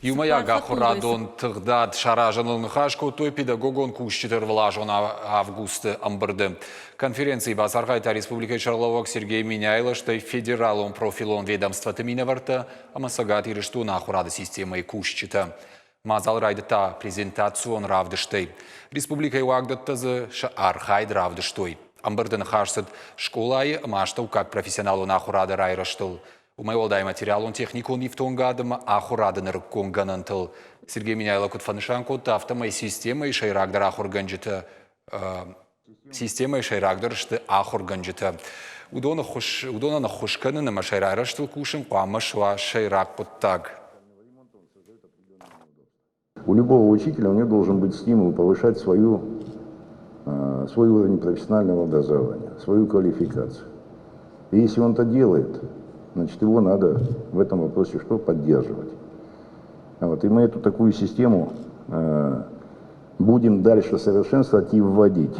Юмаяга хорадон тыгдад шаражанын хашко той педагогон кущитер влажон августы амбырды. Конференции Басаргайта Республика Чарловок Сергей Миняйлыштай федералон профилон ведомства Тыминаварта, амасагат ириштуна хурады системой кущита. Мазал райдата презентацион равдыштай. Республика Юагдаттазы шаархайд равдыштой. Амбырдын хашсыд школай маштау как профессионалу нахурады райраштыл. Умайолдай материалон техникон ифтонгадым ахурадын рыкконганантыл. Сергей Миняйло кутфанышанко тафтамай системой шайрагдар ахурганжиты. Системой шайрагдар шты ахурганжиты. Удона нахушканы нама шайрайраштыл кушын памашва шайрак подтаг. У любого учителя у него должен быть стимул повышать свой уровень профессионального образования, свою квалификацию. И если он это делает, значит, его надо в этом вопросе что? Поддерживать. Вот. И мы эту такую систему будем дальше совершенствовать и вводить.